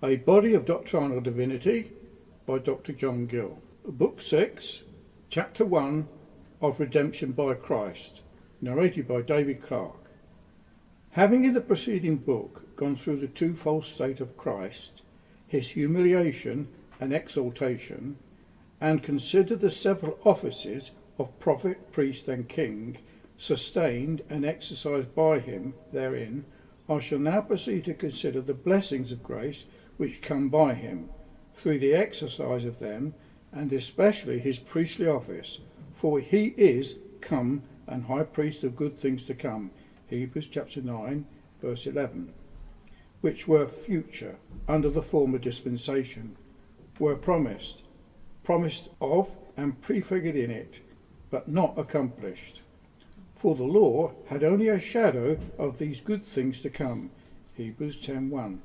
A Body of Doctrinal Divinity by Dr. John Gill. Book 6, Chapter 1 of Redemption by Christ, narrated by David Clark. Having in the preceding book gone through the twofold state of Christ, his humiliation and exaltation, and considered the several offices of prophet, priest and king, sustained and exercised by him therein, I shall now proceed to consider the blessings of grace which come by him, through the exercise of them, and especially his priestly office, for he is come and high priest of good things to come, Hebrews chapter 9, verse 11, which were future, under the former dispensation, were promised of and prefigured in it, but not accomplished. For the law had only a shadow of these good things to come, Hebrews 10:1.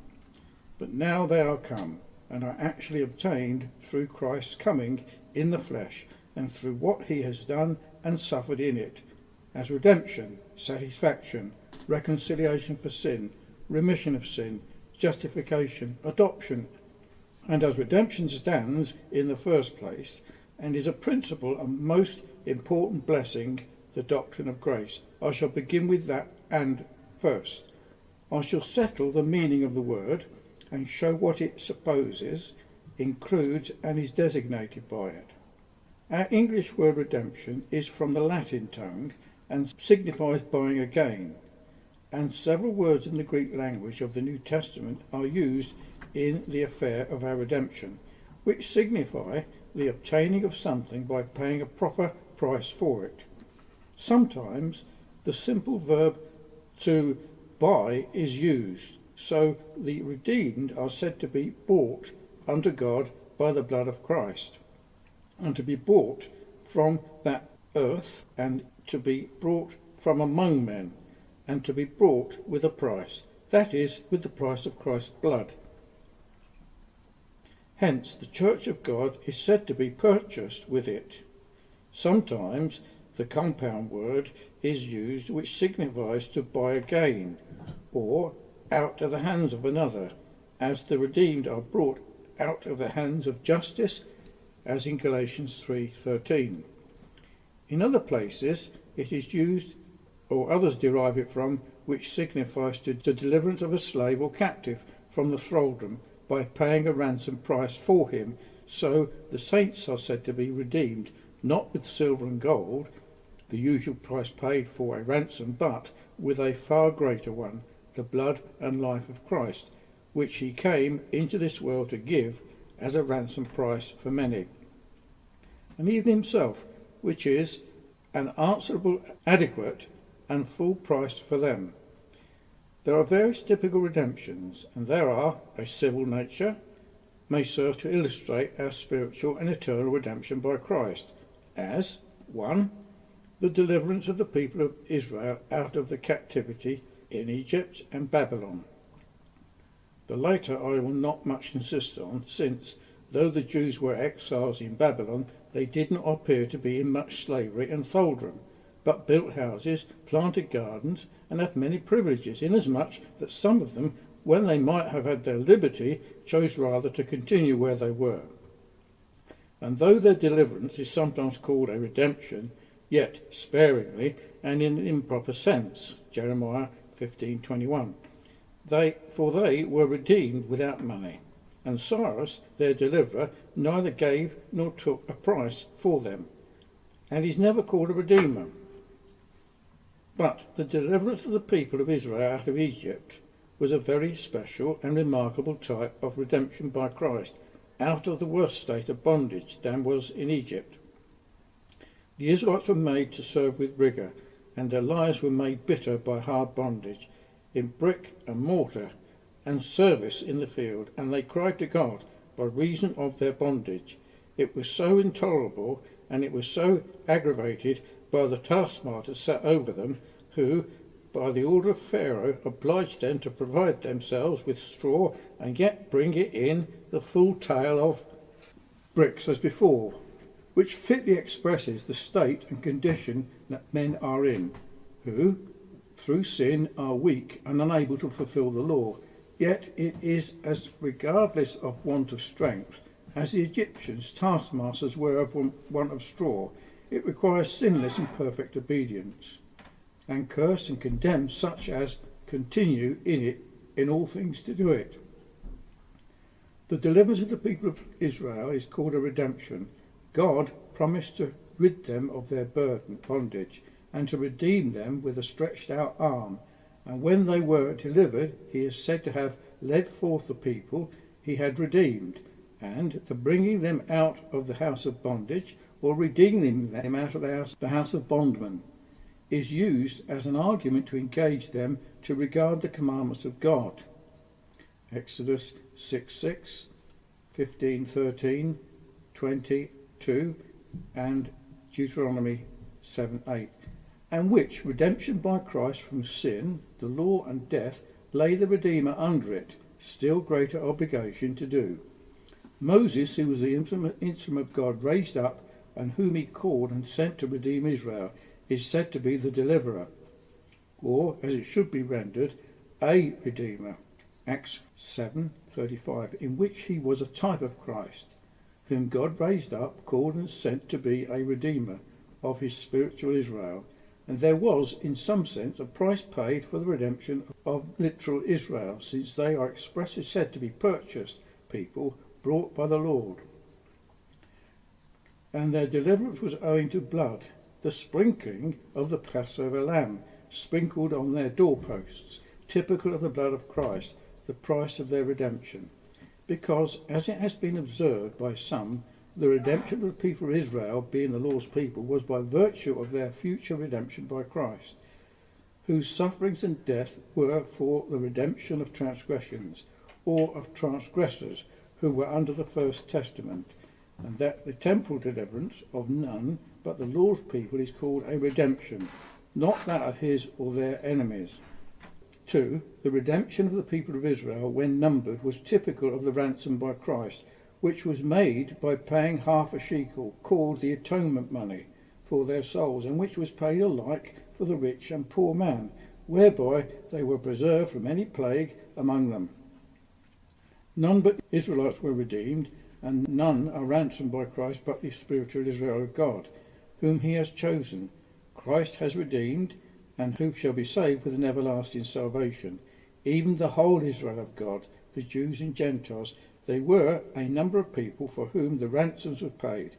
But now they are come, and are actually obtained through Christ's coming in the flesh, and through what he has done and suffered in it, as redemption, satisfaction, reconciliation for sin, remission of sin, justification, adoption, and as redemption stands in the first place, and is a principal and most important blessing, the doctrine of grace. I shall begin with that, and first I shall settle the meaning of the word, and show what it supposes, includes, and is designated by it. Our English word redemption is from the Latin tongue, and signifies buying again, and several words in the Greek language of the New Testament are used in the affair of our redemption, which signify the obtaining of something by paying a proper price for it. Sometimes the simple verb to buy is used, so the redeemed are said to be bought unto God by the blood of Christ, and to be bought from that earth, and to be brought from among men, and to be bought with a price, that is, with the price of Christ's blood. Hence the Church of God is said to be purchased with it. Sometimes the compound word is used which signifies to buy again, or out of the hands of another, as the redeemed are brought out of the hands of justice, as in Galatians 3:13. In other places it is used, or others derive it from, which signifies to the deliverance of a slave or captive from the thraldom by paying a ransom price for him. So the saints are said to be redeemed, not with silver and gold, the usual price paid for a ransom, but with a far greater one, the blood and life of Christ, which he came into this world to give as a ransom price for many, and even himself, which is an answerable, adequate and full price for them. There are various typical redemptions, and there are a civil nature, may serve to illustrate our spiritual and eternal redemption by Christ, as 1. The deliverance of the people of Israel out of the captivity in Egypt and Babylon. The later I will not much insist on, since, though the Jews were exiles in Babylon, they did not appear to be in much slavery and thraldom, but built houses, planted gardens, and had many privileges, inasmuch that some of them, when they might have had their liberty, chose rather to continue where they were. And though their deliverance is sometimes called a redemption, yet sparingly and in an improper sense, Jeremiah 15:21. For they were redeemed without money, and Cyrus, their deliverer, neither gave nor took a price for them, and is never called a redeemer. But the deliverance of the people of Israel out of Egypt was a very special and remarkable type of redemption by Christ, out of the worse state of bondage than was in Egypt. The Israelites were made to serve with rigour, and their lives were made bitter by hard bondage, in brick and mortar, and service in the field, and they cried to God by reason of their bondage. It was so intolerable, and it was so aggravated by the taskmasters set over them, who, by the order of Pharaoh, obliged them to provide themselves with straw, and yet bring it in the full tale of bricks as before, which fitly expresses the state and condition that men are in, who, through sin, are weak and unable to fulfil the law, Yet it is as regardless of want of strength as the Egyptians' taskmasters were of want of straw. It requires sinless and perfect obedience, and curse and condemn such as continue in it in all things to do it. The deliverance of the people of Israel is called a redemption. God promised to rid them of their bondage and to redeem them with a stretched out arm. And when they were delivered, he is said to have led forth the people he had redeemed, and the bringing them out of the house of bondage, or redeeming them out of the house of bondmen, is used as an argument to engage them to regard the commandments of God. Exodus 6:6, 15:13, 22, and Deuteronomy 7:8, and which redemption by Christ from sin, the law and death lay the Redeemer under it, still greater obligation to do. Moses, who was the instrument of God raised up, and whom he called and sent to redeem Israel, is said to be the deliverer, or, as it should be rendered, a redeemer. Acts 7:35, in which he was a type of Christ, whom God raised up, called and sent to be a redeemer of his spiritual Israel. And there was, in some sense, a price paid for the redemption of literal Israel, since they are expressly said to be purchased people brought by the Lord. And their deliverance was owing to blood, the sprinkling of the Passover lamb, sprinkled on their doorposts, typical of the blood of Christ, the price of their redemption. Because, as it has been observed by some, the redemption of the people of Israel, being the Lord's people, was by virtue of their future redemption by Christ, whose sufferings and death were for the redemption of transgressions, or of transgressors who were under the first testament, and that the temporal deliverance of none but the Lord's people is called a redemption, not that of his or their enemies. 2. The redemption of the people of Israel, when numbered, was typical of the ransom by Christ, which was made by paying half a shekel, called the atonement money, for their souls, and which was paid alike for the rich and poor man, whereby they were preserved from any plague among them. None but Israelites were redeemed, and none are ransomed by Christ but the spiritual Israel of God, whom he has chosen. Christ has redeemed, and who shall be saved with an everlasting salvation, even the whole Israel of God, the Jews and Gentiles. They were a number of people for whom the ransoms were paid,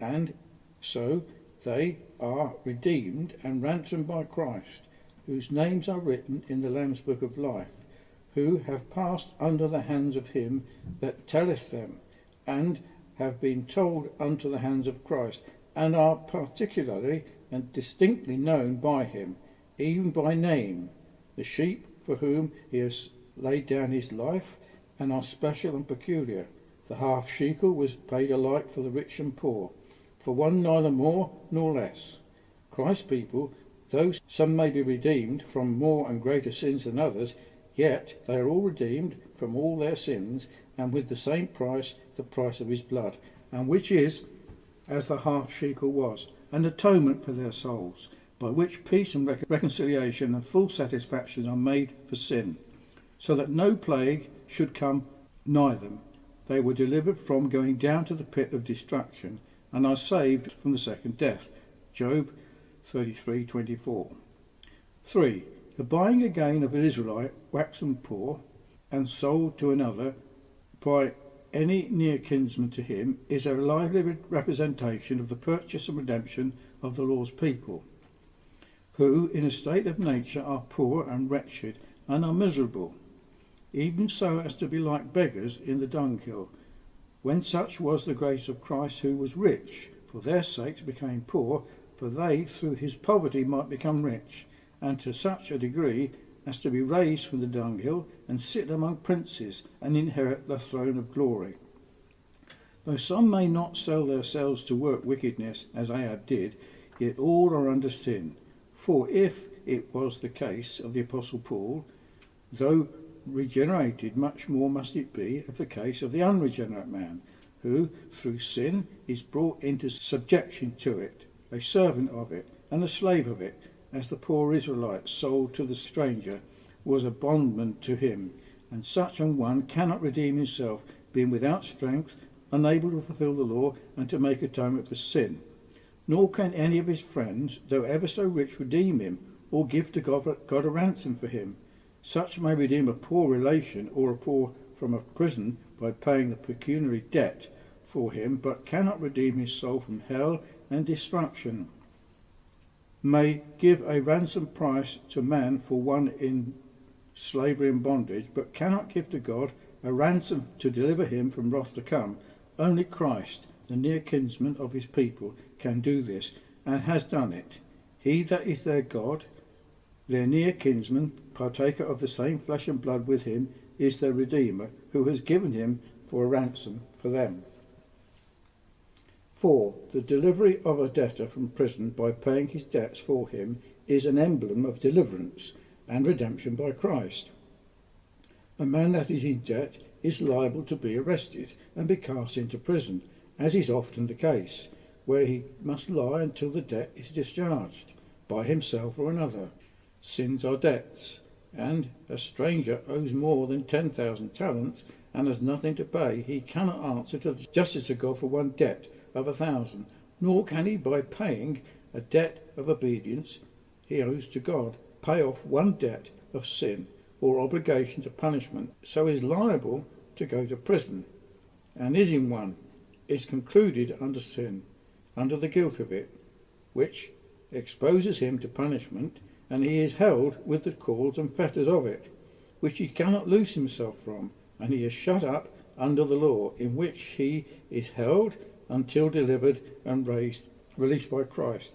and so they are redeemed and ransomed by Christ, whose names are written in the Lamb's book of life, who have passed under the hands of him that telleth them, and have been told unto the hands of Christ, and are particularly and distinctly known by him, even by name, the sheep for whom he has laid down his life, and are special and peculiar. The half shekel was paid alike for the rich and poor, for one neither more nor less. Christ's people, though some may be redeemed from more and greater sins than others, yet they are all redeemed from all their sins, and with the same price, the price of his blood, and which is, as the half shekel was, an atonement for their souls, by which peace and reconciliation and full satisfaction are made for sin, so that no plague should come nigh them. They were delivered from going down to the pit of destruction, and are saved from the second death. Job 33:24. 3. The buying again of an Israelite waxen poor and sold to another by any near kinsman to him is a lively representation of the purchase and redemption of the Lord's people, who in a state of nature are poor and wretched and are miserable, even so as to be like beggars in the dunghill, when such was the grace of Christ, who was rich, for their sakes became poor, for they through his poverty might become rich, and to such a degree as to be raised from the dunghill, and sit among princes, and inherit the throne of glory. Though some may not sell themselves to work wickedness, as Ahab did, yet all are under sin. For if it was the case of the Apostle Paul, though regenerated, much more must it be of the case of the unregenerate man, who through sin is brought into subjection to it, a servant of it, and a slave of it, as the poor Israelite sold to the stranger was a bondman to him, and such an one cannot redeem himself, being without strength, unable to fulfil the law, and to make atonement for sin. Nor can any of his friends, though ever so rich, redeem him, or give to God a ransom for him. Such may redeem a poor relation or a poor from a prison by paying the pecuniary debt for him, but cannot redeem his soul from hell and destruction. May give a ransom price to man for one in slavery and bondage, but cannot give to God a ransom to deliver him from wrath to come. Only Christ, the near kinsman of his people, can do this, and has done it. He that is their God, their near kinsman, partaker of the same flesh and blood with him, is their Redeemer, who has given him for a ransom for them. 4. The delivery of a debtor from prison by paying his debts for him is an emblem of deliverance and redemption by Christ. A man that is in debt is liable to be arrested and be cast into prison, as is often the case, where he must lie until the debt is discharged by himself or another. Sins are debts, and a stranger owes more than 10,000 talents and has nothing to pay. He cannot answer to the justice of God for one debt of 1,000, nor can he, by paying a debt of obedience he owes to God, pay off one debt of sin or obligation to punishment. So he is liable to go to prison, and is in one, is concluded under sin, under the guilt of it, which exposes him to punishment, and he is held with the cords and fetters of it, which he cannot loose himself from, and he is shut up under the law, in which he is held until delivered and released by Christ,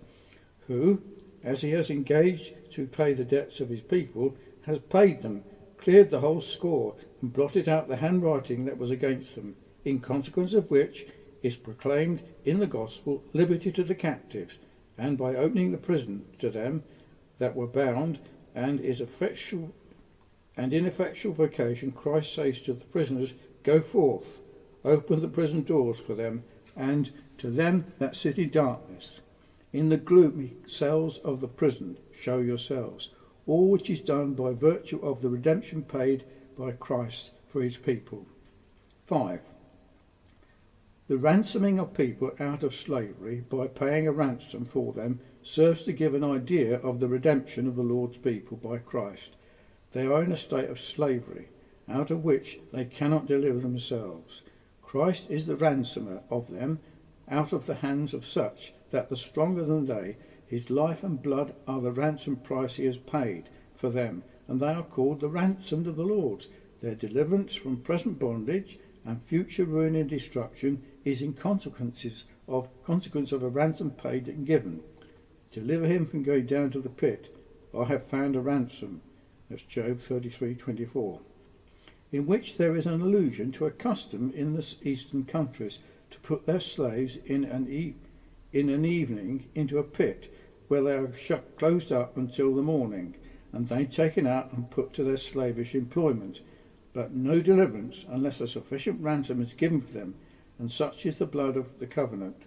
who, as he has engaged to pay the debts of his people, has paid them, cleared the whole score, and blotted out the handwriting that was against them, in consequence of which is proclaimed in the gospel liberty to the captives, and by opening the prison to them that were bound, and in effectual vocation, Christ says to the prisoners, "Go forth, open the prison doors for them, and to them that sit in darkness, in the gloomy cells of the prison, show yourselves, all which is done by virtue of the redemption paid by Christ for his people." 5. The ransoming of people out of slavery by paying a ransom for them serves to give an idea of the redemption of the Lord's people by Christ. They are in a state of slavery, out of which they cannot deliver themselves. Christ is the ransomer of them out of the hands of such that the stronger than they, his life and blood are the ransom price he has paid for them, and they are called the ransomed of the Lord. Their deliverance from present bondage and future ruin and destruction is in consequence of a ransom paid and given. Deliver him from going down to the pit. I have found a ransom. That's Job 33:24. In which there is an allusion to a custom in the eastern countries to put their slaves in an evening into a pit, where they are closed up until the morning, and they taken out and put to their slavish employment, but no deliverance unless a sufficient ransom is given for them, and such is the blood of the covenant.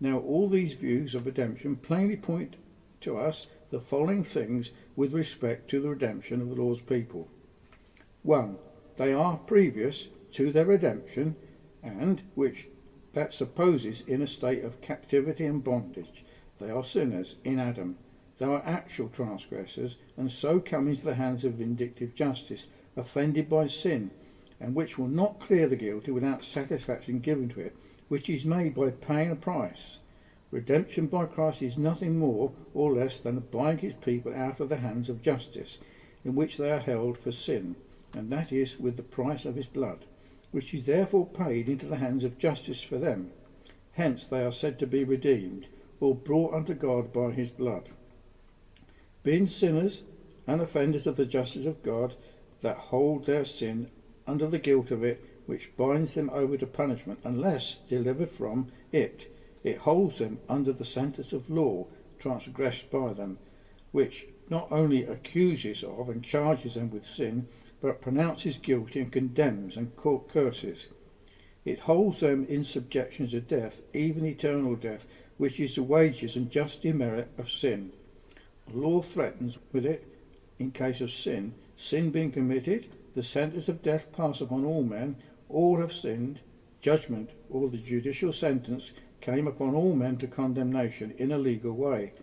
Now all these views of redemption plainly point to us the following things with respect to the redemption of the Lord's people. 1. They are previous to their redemption, and which that supposes in a state of captivity and bondage. They are sinners in Adam. They are actual transgressors, and so come into the hands of vindictive justice, offended by sin, and which will not clear the guilty without satisfaction given to it, which is made by paying a price. Redemption by Christ is nothing more or less than buying his people out of the hands of justice, in which they are held for sin, and that is with the price of his blood, which is therefore paid into the hands of justice for them. Hence they are said to be redeemed, or brought unto God by his blood. Being sinners and offenders of the justice of God, that hold their sin under the guilt of it, which binds them over to punishment, unless delivered from it, it holds them under the sentence of law transgressed by them, which not only accuses of and charges them with sin, but pronounces guilty and condemns and curses. It holds them in subjection to death, even eternal death, which is the wages and just demerit of sin. The law threatens with it in case of sin being committed, the sentence of death passed upon all men. All have sinned. Judgment, or the judicial sentence, came upon all men to condemnation in a legal way.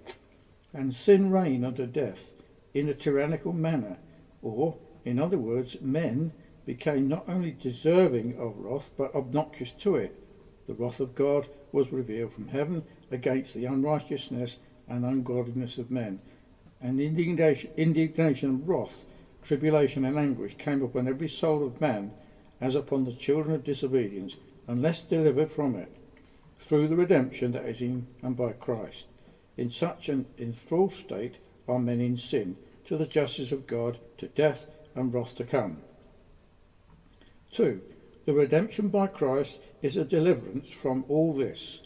And sin reigned unto death in a tyrannical manner, or, in other words, men became not only deserving of wrath, but obnoxious to it. The wrath of God was revealed from heaven against the unrighteousness and ungodliness of men. And indignation and wrath, tribulation and anguish came upon every soul of man, as upon the children of disobedience, unless delivered from it, through the redemption that is in and by Christ. In such an enthralled state are men in sin, to the justice of God, to death and wrath to come. 2. The redemption by Christ is a deliverance from all this.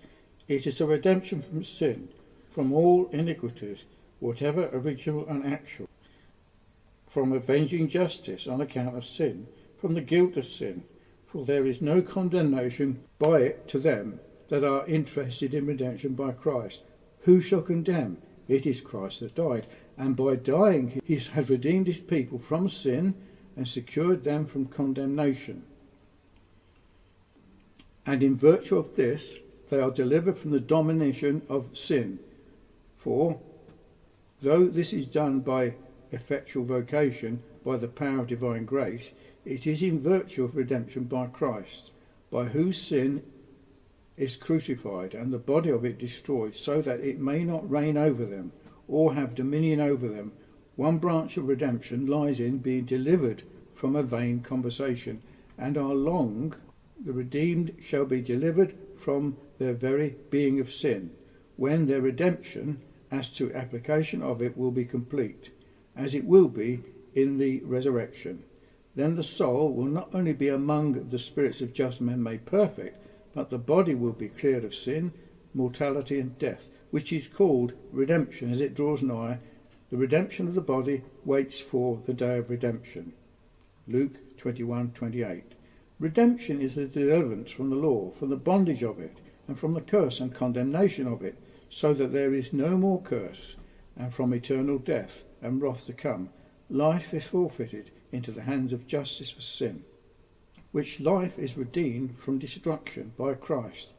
It is a redemption from sin, from all iniquities, whatever original and actual, from avenging justice on account of sin, from the guilt of sin, for there is no condemnation by it to them that are interested in redemption by Christ. Who shall condemn? It is Christ that died, and by dying he has redeemed his people from sin and secured them from condemnation. And in virtue of this they are delivered from the domination of sin. For, though this is done by effectual vocation, by the power of divine grace, it is in virtue of redemption by Christ, by whose sin is crucified, and the body of it destroyed, so that it may not reign over them, or have dominion over them. One branch of redemption lies in being delivered from a vain conversation, and are long the redeemed shall be delivered from their very being of sin, when their redemption, as to application of it, will be complete, as it will be in the resurrection. Then the soul will not only be among the spirits of just men made perfect, but the body will be cleared of sin, mortality and death, which is called redemption as it draws nigh. The redemption of the body waits for the day of redemption. Luke 21:28. Redemption is the deliverance from the law, from the bondage of it, and from the curse and condemnation of it, so that there is no more curse, and from eternal death and wrath to come. Life is forfeited into the hands of justice for sin, which life is redeemed from destruction by Christ,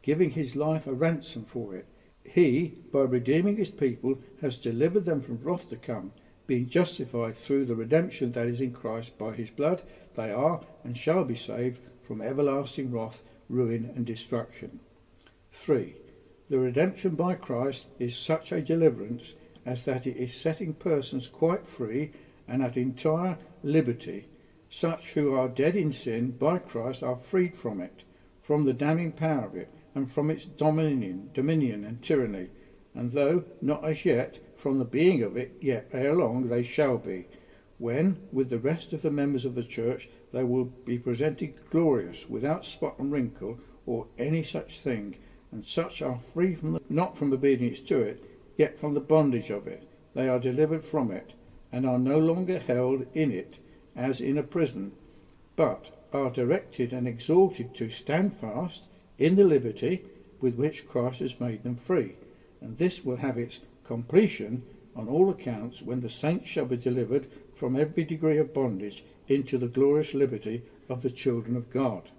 giving his life a ransom for it. He, by redeeming his people, has delivered them from wrath to come, being justified through the redemption that is in Christ. By his blood they are and shall be saved from everlasting wrath, ruin and destruction. 3. The redemption by Christ is such a deliverance as that it is setting persons quite free and at entire liberty. Such who are dead in sin by Christ are freed from it, from the damning power of it, and from its dominion and tyranny, and though not as yet from the being of it, yet ere long they shall be, when, with the rest of the members of the church, they will be presented glorious, without spot and wrinkle, or any such thing, and such are free from not from obedience to it, yet from the bondage of it. They are delivered from it, and are no longer held in it as in a prison, but are directed and exhorted to stand fast in the liberty with which Christ has made them free. And this will have its completion on all accounts when the saints shall be delivered from every degree of bondage into the glorious liberty of the children of God.